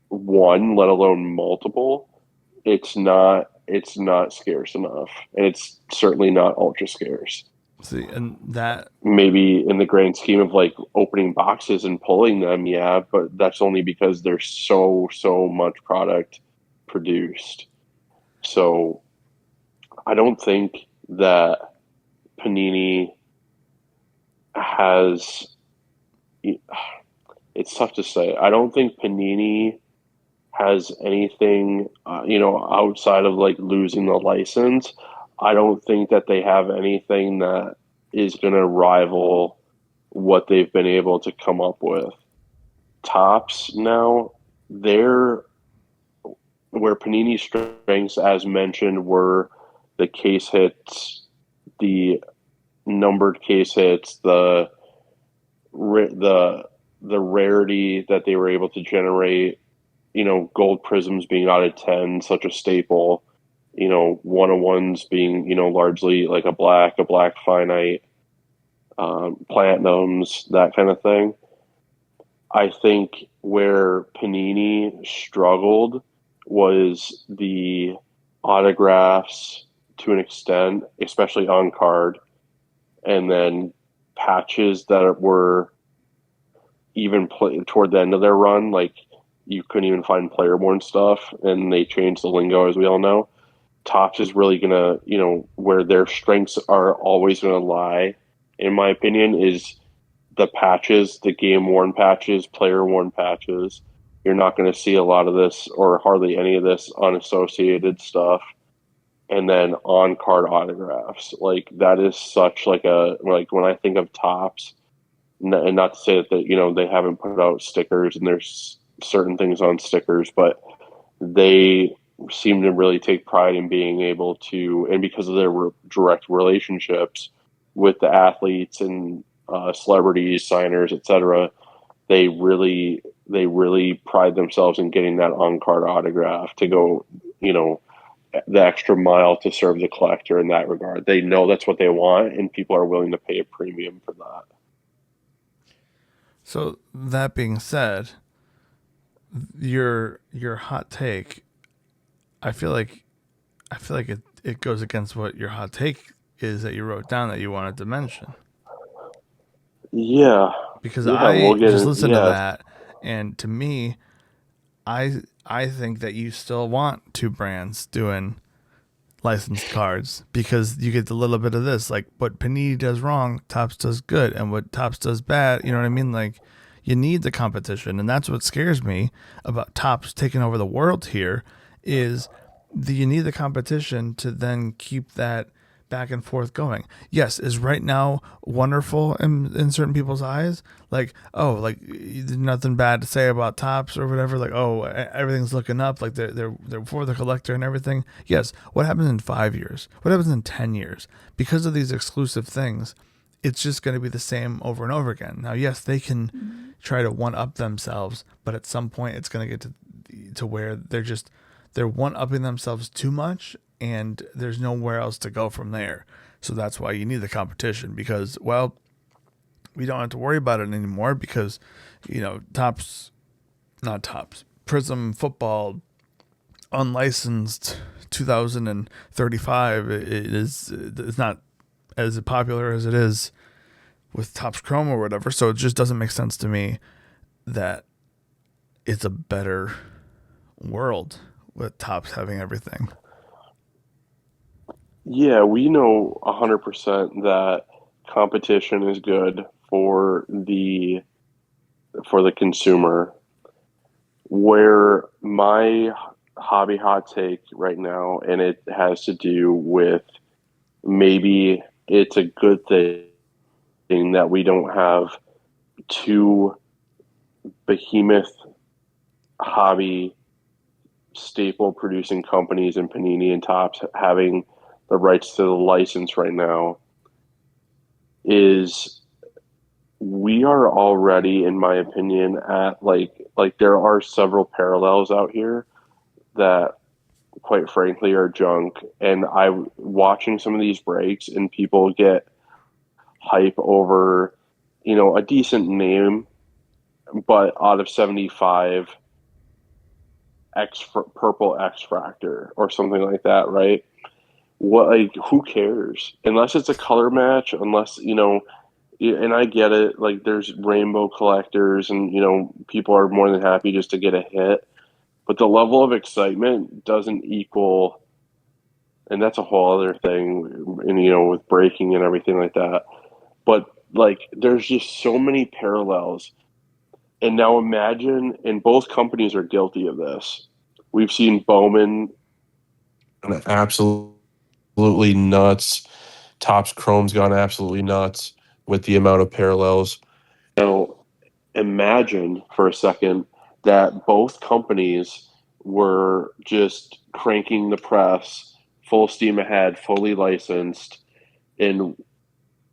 [SPEAKER 2] one, let alone multiple, it's not scarce enough, and it's certainly not ultra scarce.
[SPEAKER 1] See, and that
[SPEAKER 2] Maybe in the grand scheme of like opening boxes and pulling them, yeah, but that's only because there's so much product produced. So I don't think that Panini has, it's tough to say. I don't think Panini has anything, outside of like losing the license. I don't think that they have anything that is going to rival what they've been able to come up with. Tops now, they're where Panini's strengths, as mentioned, were the case hits, the numbered case hits, the rarity that they were able to generate. Gold prisms being out of 10, such a staple. One-on-ones being largely like a black finite, platinums, that kind of thing. I think where Panini struggled was the autographs to an extent, especially on card, and then patches that were even toward the end of their run, like you couldn't even find player worn stuff, and they changed the lingo, as we all know. Topps is really gonna, where their strengths are always gonna lie, in my opinion, is the patches, the game worn patches, player worn patches. You're not going to see a lot of this or hardly any of this unassociated stuff. And then on card autographs, like that is such like like when I think of Topps, and not to say that they haven't put out stickers and there's certain things on stickers, but they seem to really take pride in being able to, and because of their direct relationships with the athletes and celebrities, signers, etc., they really pride themselves in getting that on card autograph to go, the extra mile to serve the collector in that regard. They know that's what they want, and people are willing to pay a premium for that.
[SPEAKER 1] So that being said, your hot take, I feel like it goes against what your hot take is that you wrote down that you wanted to mention.
[SPEAKER 2] Yeah,
[SPEAKER 1] because
[SPEAKER 2] yeah,
[SPEAKER 1] I
[SPEAKER 2] we'll get
[SPEAKER 1] just
[SPEAKER 2] it.
[SPEAKER 1] listened to
[SPEAKER 2] Yeah,
[SPEAKER 1] that, and to me, I think that you still want two brands doing licensed cards because you get a little bit of this. Like what Panini does wrong, Topps does good, and what Topps does bad, you know what I mean? Like you need the competition, and that's what scares me about Topps taking over the world here is you need the competition to then keep that back and forth going. Yes, is right now wonderful in certain people's eyes. Like, oh, like there's nothing bad to say about Topps or whatever. Like, oh, everything's looking up. Like they're for the collector and everything. Yes. What happens in 5 years? What happens in 10 years? Because of these exclusive things, it's just going to be the same over and over again. Now, yes, they can try to one up themselves, but at some point, it's going to get to where they're one upping themselves too much, and there's nowhere else to go from there. So that's why you need the competition because, well, we don't have to worry about it anymore because, Topps, not Topps, Prism Football, unlicensed 2035, it's not as popular as it is with Topps Chrome or whatever. So it just doesn't make sense to me that it's a better world with Topps having everything.
[SPEAKER 2] yeah, we know 100% that competition is good for the consumer. Where my hobby hot take right now, and it has to do with maybe it's a good thing that we don't have two behemoth hobby staple producing companies in Panini and Topps having the rights to the license right now is we are already, in my opinion, at like there are several parallels out here that quite frankly are junk. And I watching some of these breaks and people get hype over, a decent name, but out of 75 X purple X Fractor or something like that, right? What, like, who cares? Unless it's a color match, unless, and I get it, like there's rainbow collectors and, people are more than happy just to get a hit, but the level of excitement doesn't equal, and that's a whole other thing, and, with breaking and everything like that. But like, there's just so many parallels. And now imagine, and both companies are guilty of this. We've seen Bowman absolutely nuts. Topps Chrome's gone absolutely nuts with the amount of parallels. Now, imagine for a second that both companies were just cranking the press full steam ahead, fully licensed, and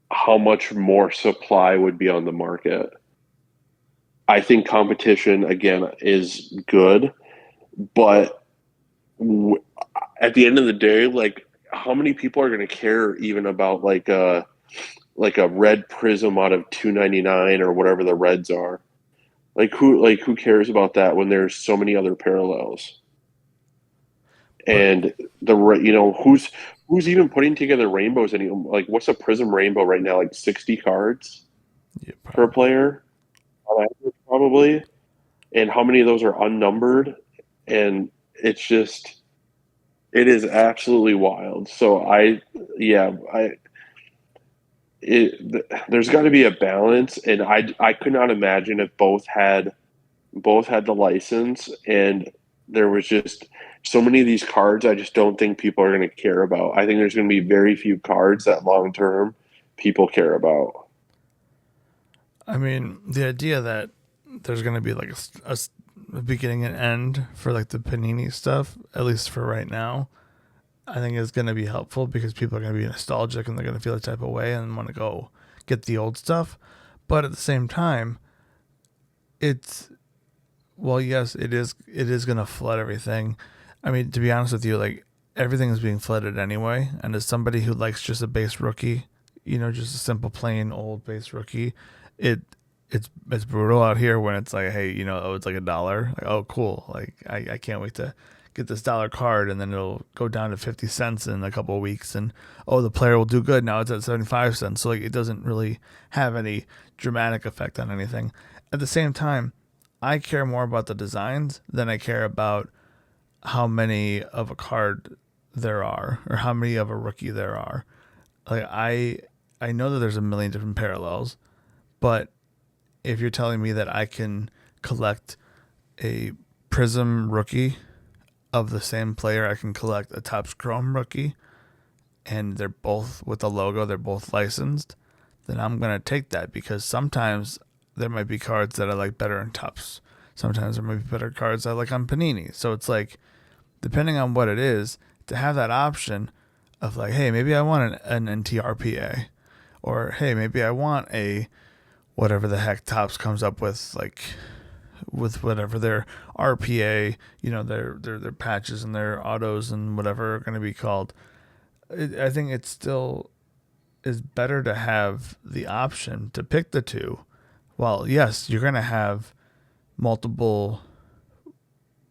[SPEAKER 2] how much more supply would be on the market. I think competition again is good, but at the end of the day, like how many people are going to care even about like a red prism out of 299 or whatever the reds are? Like who cares about that when there's so many other parallels?
[SPEAKER 1] But
[SPEAKER 2] And who's even putting together rainbows any like what's a prism rainbow right now, like 60 cards
[SPEAKER 1] yeah,
[SPEAKER 2] per
[SPEAKER 1] probably.
[SPEAKER 2] player on average, probably, and how many of those are unnumbered? And it's just it is absolutely wild. So yeah, there's got to be a balance, and I could not imagine if both had the license, and there was just so many of these cards. I just don't think people are going to care about. I think there's going to be very few cards that long term people care about.
[SPEAKER 1] I mean, the idea that there's going to be like a beginning and end for like the Panini stuff, at least for right now, I think is going to be helpful because people are going to be nostalgic and they're going to feel a type of way and want to go get the old stuff. But at the same time, it's well, yes, it is going to flood everything. I mean, to be honest with you, like everything is being flooded anyway. And as somebody who likes just a base rookie, just a simple plain old base rookie, it it's brutal out here when it's like, hey, oh, it's like $1. Like, oh, cool. Like I can't wait to get this dollar card and then it'll go down to 50 cents in a couple of weeks, and oh, the player will do good, now it's at 75 cents. So like it doesn't really have any dramatic effect on anything. At the same time, I care more about the designs than I care about how many of a card there are or how many of a rookie there are. Like I know that there's a million different parallels, but if you're telling me that I can collect a Prism rookie of the same player, I can collect a Topps Chrome rookie, and they're both with the logo, they're both licensed, then I'm gonna take that, because sometimes there might be cards that I like better in Topps. Sometimes there might be better cards I like on Panini. So it's like, depending on what it is, to have that option of like, hey, maybe I want an NTRPA, or hey, maybe I want a whatever the heck Topps comes up with, like with whatever their RPA, their patches and their autos and whatever are going to be called. I think it still is better to have the option to pick the two. Well, yes, you're going to have multiple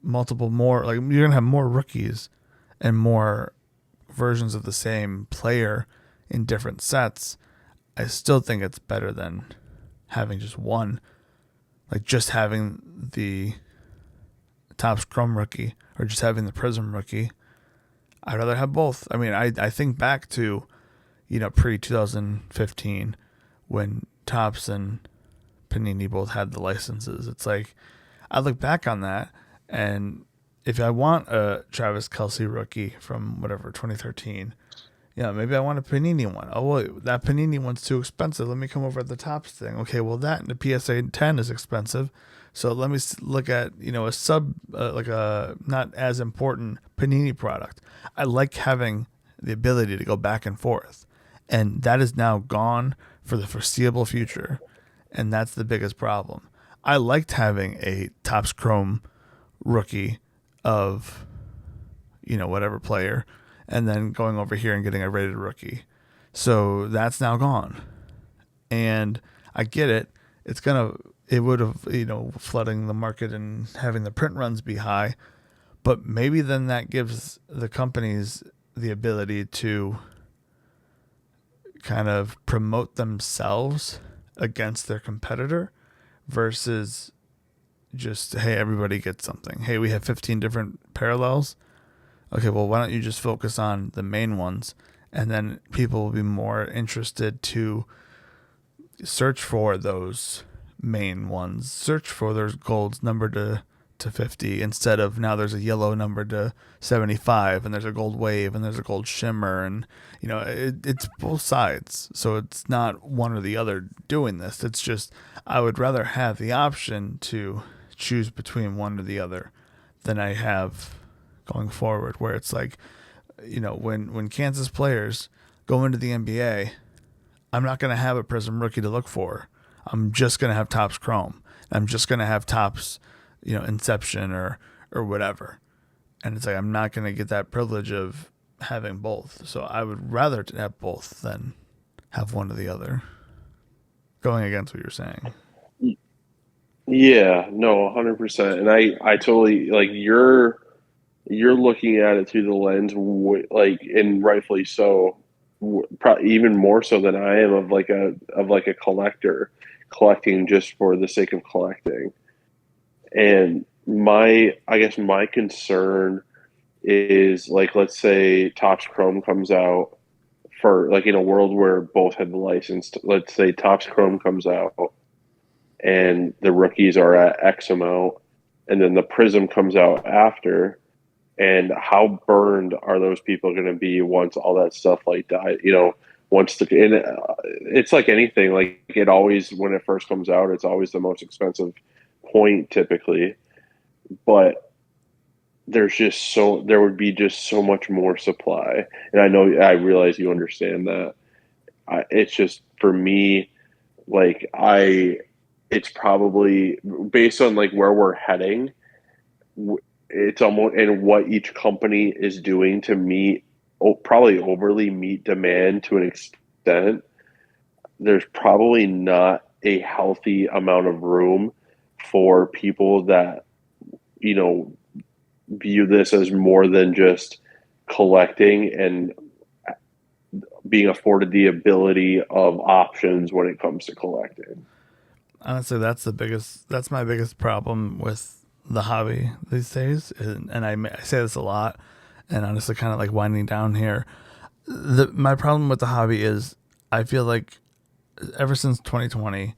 [SPEAKER 1] more, like you're going to have more rookies and more versions of the same player in different sets. I still think it's better than having just one, like just having the Topps Chrome rookie or just having the Prism rookie. I'd rather have both. I mean, I think back to, pre 2015 when Topps and Panini both had the licenses. It's like, I look back on that, and if I want a Travis Kelce rookie from whatever 2013, maybe I want a Panini one. Oh, well, that Panini one's too expensive. Let me come over at the Topps thing. Okay, well, the PSA 10 is expensive. So let me look at, a like a not as important Panini product. I like having the ability to go back and forth. And that is now gone for the foreseeable future. And that's the biggest problem. I liked having a Topps Chrome rookie of, whatever player, and then going over here and getting a rated rookie. So that's now gone. And I get it. It would have, flooding the market and having the print runs be high. But maybe then that gives the companies the ability to kind of promote themselves against their competitor versus just, hey, everybody gets something. Hey, we have 15 different parallels. Okay, well, why don't you just focus on the main ones, and then people will be more interested to search for those main ones, search for those golds numbered to 50, instead of now there's a yellow numbered to 75, and there's a gold wave, and there's a gold shimmer, and it's both sides. So it's not one or the other doing this. It's just, I would rather have the option to choose between one or the other than I have going forward, where it's like, when Kansas players go into the NBA, I'm not going to have a Prism rookie to look for. I'm just going to have Topps Chrome. I'm just going to have Topps, Inception or whatever. And it's like, I'm not going to get that privilege of having both. So I would rather have both than have one or the other. Going against what you're saying.
[SPEAKER 2] Yeah, no, 100%. And I totally like you're looking at it through the lens like, and rightfully so, probably even more so than I am, of like a collector collecting just for the sake of collecting. And I guess my concern is, like, let's say Topps Chrome comes out, for like in a world where both had the license. Let's say Topps Chrome comes out and the rookies are at X amount, and then the Prism comes out after. And how burned are those people going to be once all that stuff like died? Once it's like anything. Like, it always, when it first comes out, it's always the most expensive point typically. But there would be just so much more supply. And I realize you understand that. It's just, for me, like, it's probably based on like where we're heading. It's almost, and what each company is doing to meet, probably overly meet demand to an extent. There's probably not a healthy amount of room for people that, you know, view this as more than just collecting and being afforded the ability of options when it comes to collecting.
[SPEAKER 1] Honestly, that's my biggest problem with the hobby these days. And I say this a lot, and honestly, kind of like winding down here. My problem with the hobby is I feel like ever since 2020,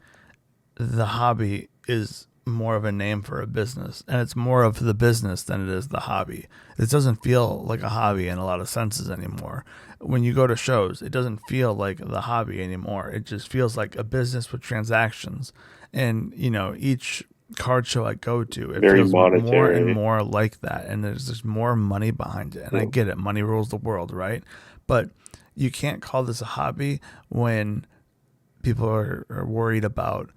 [SPEAKER 1] the hobby is more of a name for a business, and it's more of the business than it is the hobby. It doesn't feel like a hobby in a lot of senses anymore. When you go to shows, it doesn't feel like the hobby anymore. It just feels like a business with transactions. And each card show I go to, it
[SPEAKER 2] Very
[SPEAKER 1] feels more and
[SPEAKER 2] monetary.
[SPEAKER 1] more like that, and there's just more money behind it. And I get it, money rules the world, right? But you can't call this a hobby when people are worried about,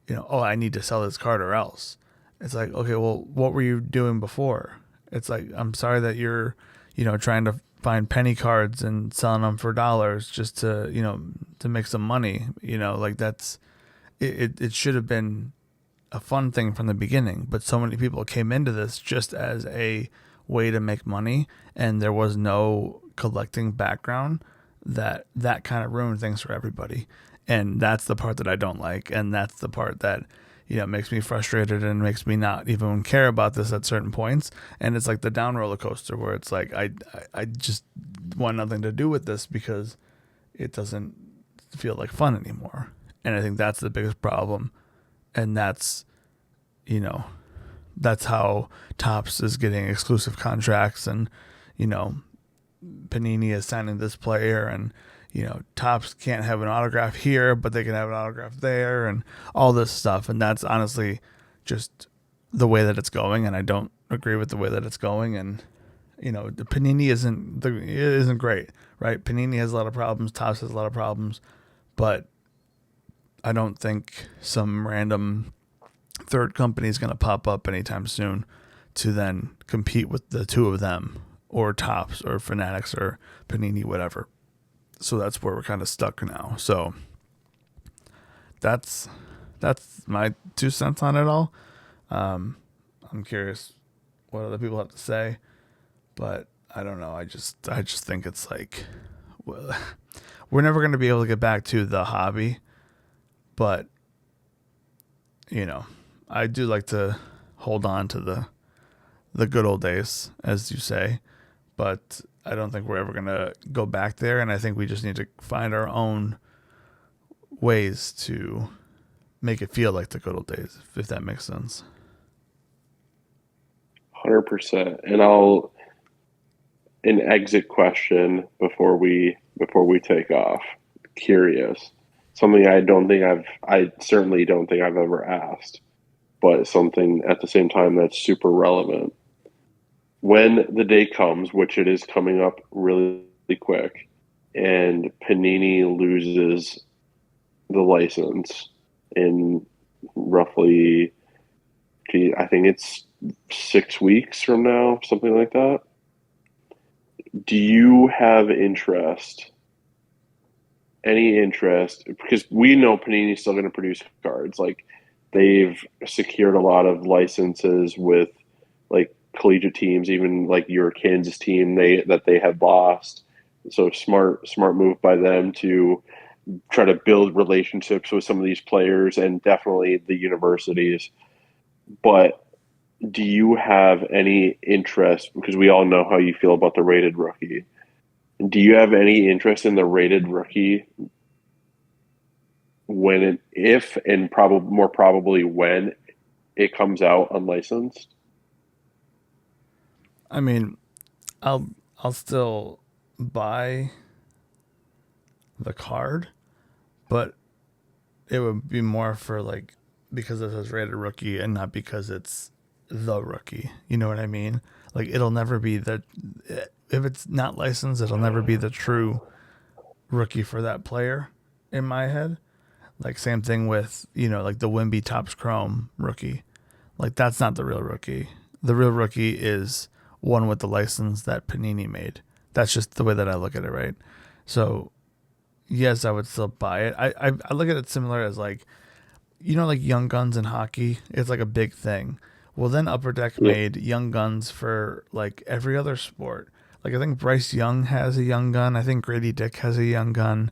[SPEAKER 1] oh, I need to sell this card or else. It's like, okay, well, what were you doing before? It's like, I'm sorry that you're, trying to find penny cards and selling them for dollars just to, to make some money. Like that's, it should have been a fun thing from the beginning, but so many people came into this just as a way to make money, and there was no collecting background that kind of ruined things for everybody. And that's the part that I don't like, and that's the part that makes me frustrated and makes me not even care about this at certain points. And it's like the down roller coaster where it's like I just want nothing to do with this because it doesn't feel like fun anymore. And I think that's the biggest problem, and you know that's how Topps is getting exclusive contracts, and you know Panini is signing this player, and Topps can't have an autograph here, but they can have an autograph there, and all this stuff. And that's honestly just the way that it's going, and I don't agree with the way that it's going. And the Panini isn't great, right? Panini has a lot of problems, Topps has a lot of problems, but I don't think some random third company is going to pop up anytime soon to then compete with the two of them, or Topps or Fanatics or Panini, whatever. So that's where we're kind of stuck now. So that's my 2 cents on it all. I'm curious what other people have to say, but I don't know. I just think it's like, well, we're never going to be able to get back to the hobby, but you know, I do like to hold on to the good old days, as you say, but I don't think we're ever gonna go back there, and I think we just need to find our own ways to make it feel like the good old days, if that makes sense.
[SPEAKER 2] 100%. And I'll an exit question before we take off. Curious. Something I certainly don't think I've ever asked, but something at the same time that's super relevant. When the day comes, which it is coming up really quick, and Panini loses the license in roughly, I think it's 6 weeks from now, something like that. Do you have any interest? Because we know Panini's still going to produce cards. Like they've secured a lot of licenses with like collegiate teams, even like your Kansas team they had lost. So smart move by them to try to build relationships with some of these players and definitely the universities. But do you have any interest? Because we all know how you feel about the rated rookie. Do you have any interest in the rated rookie if and probably more probably when it comes out unlicensed?
[SPEAKER 1] I mean, I'll I'll still buy the card, but it would be more for like because it says rated rookie and not because it's the rookie. You know what I mean? Like it'll never be the if it's not licensed, it'll never be the true rookie for that player in my head. Like same thing with, like the Wimby Topps Chrome rookie. Like that's not the real rookie. The real rookie is one with the license that Panini made. That's just the way that I look at it, right? So yes, I would still buy it. I look at it similar as like like Young Guns in hockey. It's like a big thing Well, then Upper Deck
[SPEAKER 2] Yeah.
[SPEAKER 1] made Young Guns for like every other sport. Like I think Bryce Young has a Young Gun. I think Grady Dick has a Young Gun.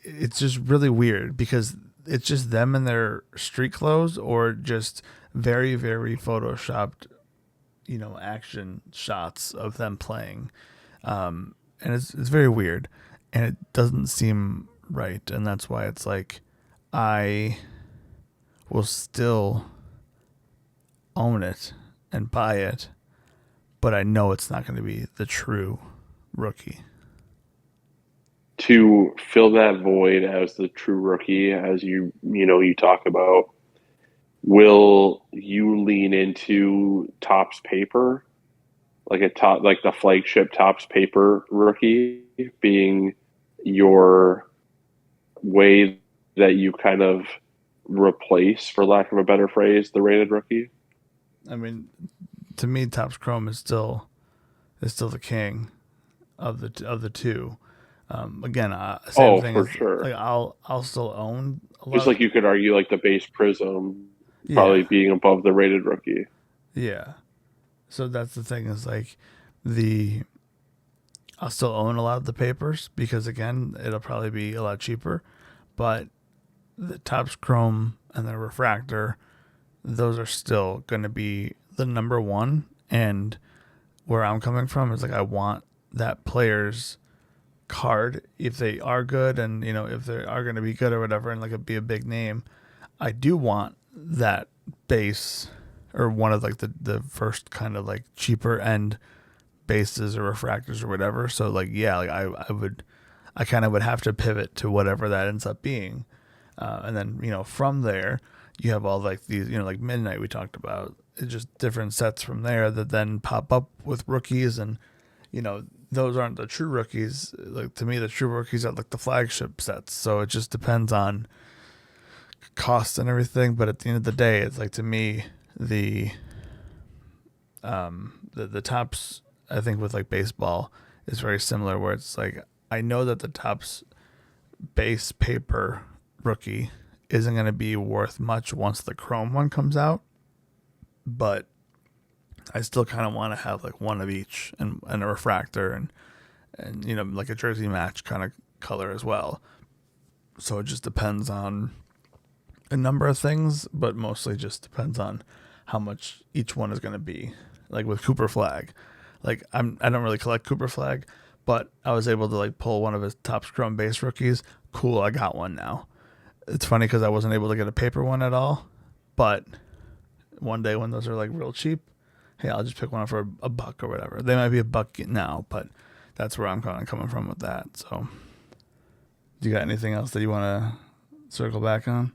[SPEAKER 1] It's just really weird because it's just them in their street clothes or just very very photoshopped, action shots of them playing, and it's very weird, and it doesn't seem right, and that's why it's like I will still own it and buy it, but I know it's not going to be the true rookie.
[SPEAKER 2] To fill that void as the true rookie, as you talk about, will you lean into Topps paper, like like the flagship Topps paper rookie being your way that you kind of replace, for lack of a better phrase, the rated rookie?
[SPEAKER 1] I mean, to me, Topps Chrome is still the king of the two. Again, same
[SPEAKER 2] Oh,
[SPEAKER 1] thing
[SPEAKER 2] for
[SPEAKER 1] as
[SPEAKER 2] sure.
[SPEAKER 1] like I'll still own a
[SPEAKER 2] Just
[SPEAKER 1] lot
[SPEAKER 2] like
[SPEAKER 1] of
[SPEAKER 2] you could argue, like the base Prism
[SPEAKER 1] yeah
[SPEAKER 2] probably being above the rated rookie.
[SPEAKER 1] yeah. So that's the thing is like the I'll still own a lot of the papers because again it'll probably be a lot cheaper, but the Topps Chrome and the refractor, those are still going to be the number one. And where I'm coming from is like I want that player's card if they are good and if they are going to be good or whatever and like it be a big name. I do want that base or one of like the first kind of like cheaper end bases or refractors or whatever. So like yeah, like I kind of would have to pivot to whatever that ends up being. And then, from there, you have all like these, like Midnight we talked about. It's just different sets from there that then pop up with rookies. And, those aren't the true rookies. Like to me, the true rookies are like the flagship sets. So it just depends on cost and everything. But at the end of the day, it's like to me, the Topps, I think with like baseball is very similar where it's like, I know that the Topps base paper rookie isn't going to be worth much once the chrome one comes out, but I still kind of want to have like one of each and a refractor and like a jersey match kind of color as well. So it just depends on a number of things, but mostly just depends on how much each one is going to be. Like with Cooper Flag, like I don't really collect Cooper Flag, but I was able to like pull one of his Topps Chrome base rookies. Cool, I got one now. It's funny because I wasn't able to get a paper one at all, but one day when those are like real cheap, hey, I'll just pick one up for a buck or whatever. They might be a buck now, but that's where I'm kind of coming from with that. So, do you got anything else that you want to circle back on?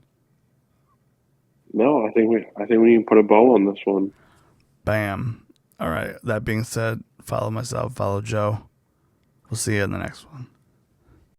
[SPEAKER 2] No, I think we can put a bow on this one.
[SPEAKER 1] Bam. All right. That being said, follow myself, follow Joe. We'll see you in the next one.